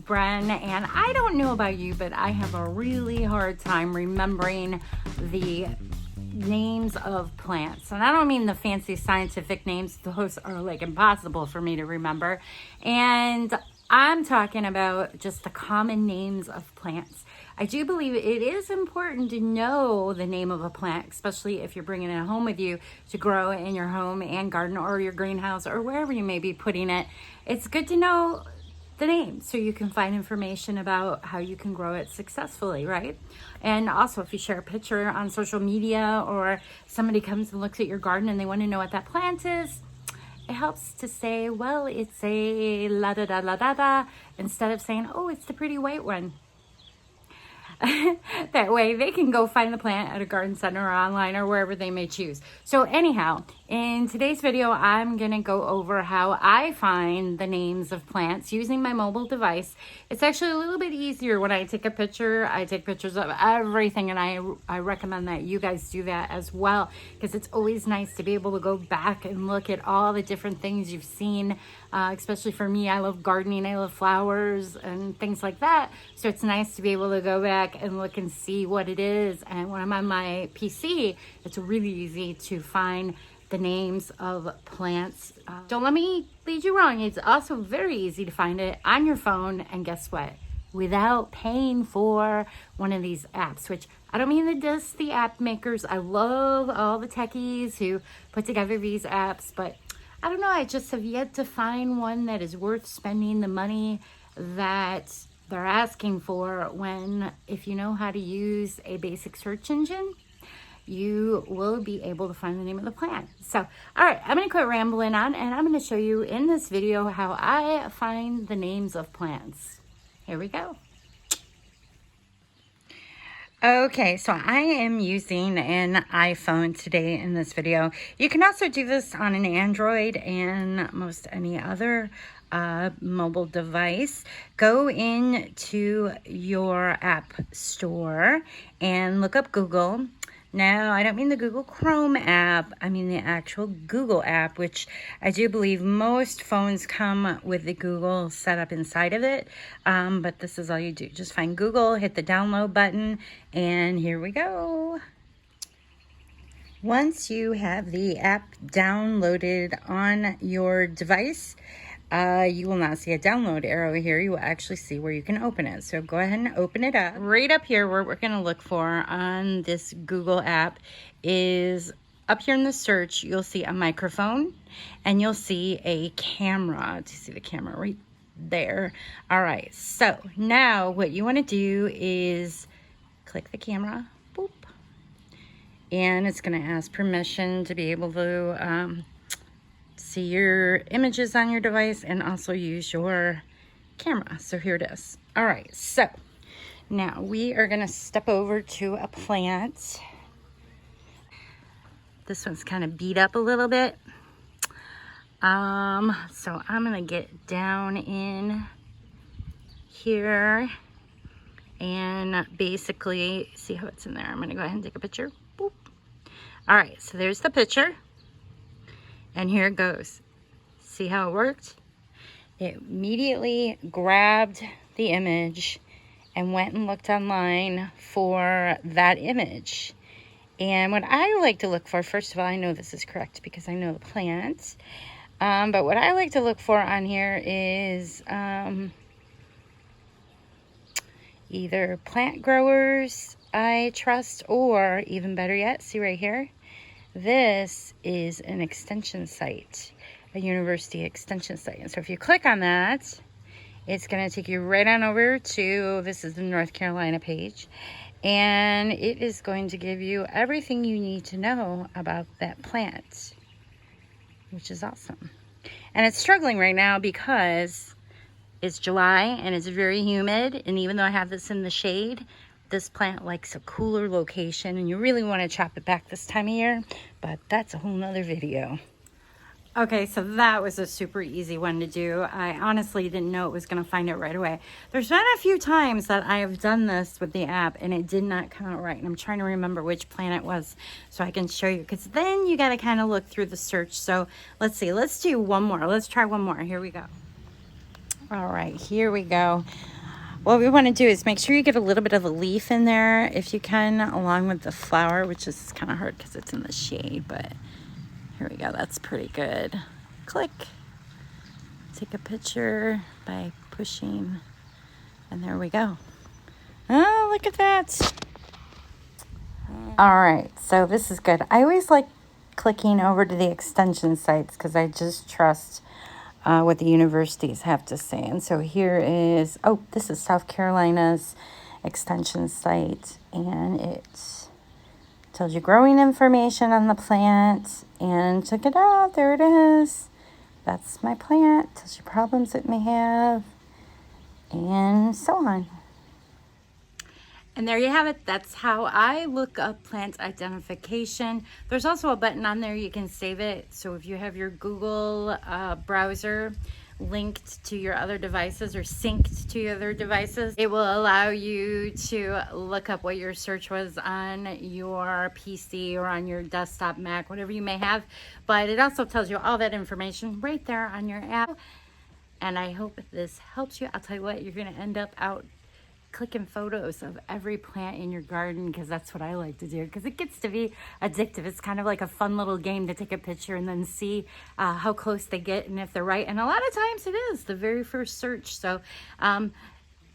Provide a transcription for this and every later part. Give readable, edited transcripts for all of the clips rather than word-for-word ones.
Bren, and I don't know about you, but I have a really hard time remembering the names of plants. And I don't mean the fancy scientific names, those are like impossible for me to remember. And I'm talking about just the common names of plants. I do believe it is important to know the name of a plant, especially if you're bringing it home with you to grow in your home and garden or your greenhouse or wherever you may be putting it. It's good to know the name so you can find information about how you can grow it successfully, right? And also, if you share a picture on social media or somebody comes and looks at your garden and they want to know what that plant is, it helps to say, well, it's a la da da la da da, instead of saying, oh, it's the pretty white one. That way they can go find the plant at a garden center or online or wherever they may choose. So anyhow, in today's video, I'm going to go over how I find the names of plants using my mobile device. It's actually a little bit easier when I take a picture. I take pictures of everything, and I recommend that you guys do that as well, because it's always nice to be able to go back and look at all the different things you've seen. Especially for me, I love gardening, I love flowers and things like that. So it's nice to be able to go back and look and see what it is. And when I'm on my PC, it's really easy to find the names of plants. Don't let me lead you wrong. It's also very easy to find it on your phone. And guess what? Without paying for one of these apps, which I don't mean to diss the app makers. I love all the techies who put together these apps, but I don't know, I just have yet to find one that is worth spending the money that they're asking for when, if you know how to use a basic search engine, you will be able to find the name of the plant. So, all right, I'm going to quit rambling on, and I'm going to show you in this video how I find the names of plants. Here we go. Okay, so I am using an iPhone today in this video. You can also do this on an Android and most any other mobile device. Go into your app store and look up Google. Now, I don't mean the Google Chrome app, I mean the actual Google app, which I do believe most phones come with the Google set up inside of it. But this is all you do. Just find Google, hit the download button, and here we go. Once you have the app downloaded on your device, you will not see a download arrow here. You will actually see where you can open it. So go ahead and open it up. Right up here, where we're going to look for on this Google app is up here in the search. You'll see a microphone and you'll see a camera. Do you see the camera right there? All right. So now what you want to do is click the camera. Boop. And it's going to ask permission to be able to see your images on your device and also use your camera. So here it is. All right, so now we are going to step over to a plant. This one's kind of beat up a little bit. So I'm going to get down in here and basically see how it's in there. I'm going to go ahead and take a picture. Boop. All right, so there's the picture. And here it goes. See how it worked? It immediately grabbed the image and went and looked online for that image. And what I like to look for, first of all, I know this is correct because I know the plant. But what I like to look for on here is either plant growers I trust, or even better yet, see right here? This is an extension site, a university extension site. And so if you click on that, it's going to take you right on over to, this is the North Carolina page, and it is going to give you everything you need to know about that plant, which is awesome. And it's struggling right now because it's July and it's very humid, and even though I have this in the shade, this plant likes a cooler location, and you really want to chop it back this time of year, but that's a whole nother video. Okay, so that was a super easy one to do. I honestly didn't know it was going to find it right away. There's been a few times that I have done this with the app and it did not come out right, and I'm trying to remember which plant it was so I can show you, because then you got to kind of look through the search. So let's see, let's do one more. Let's try one more. Here we go. All right, here we go. What we want to do is make sure you get a little bit of a leaf in there if you can, along with the flower, which is kind of hard because it's in the shade, but here we go. That's pretty good. Click. Take a picture by pushing, and there we go. Oh, look at that. All right, so this is good. I always like clicking over to the extension sites because I just trust what the universities have to say. And so here is, oh, this is South Carolina's extension site, and it tells you growing information on the plant, and check it out, there it is. That's my plant, tells you problems it may have, and so on. And there you have it. That's how I look up plant identification. There's also a button on there you can save it. So if you have your Google browser linked to your other devices or synced to your other devices, it will allow you to look up what your search was on your PC or on your desktop, Mac, whatever you may have. But it also tells you all that information right there on your app. And I hope this helps you. I'll tell you what, you're going to end up out clicking photos of every plant in your garden, because that's what I like to do, because it gets to be addictive. It's kind of like a fun little game to take a picture and then see how close they get and if they're right. And a lot of times it is the very first search. So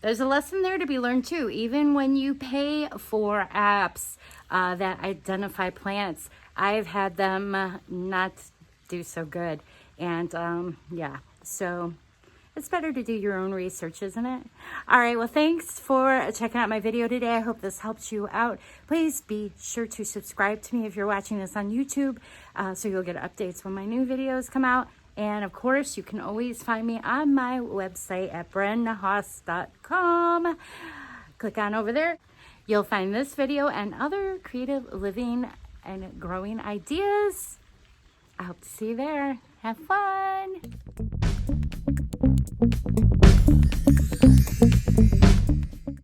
there's a lesson there to be learned too. Even when you pay for apps that identify plants, I've had them not do so good. And yeah, so it's better to do your own research, isn't it? All right, well, thanks for checking out my video today. I hope this helps you out. Please be sure to subscribe to me if you're watching this on YouTube, so you'll get updates when my new videos come out. And of course, you can always find me on my website at brennahaas.com. Click on over there. You'll find this video and other creative living and growing ideas. I hope to see you there. Have fun.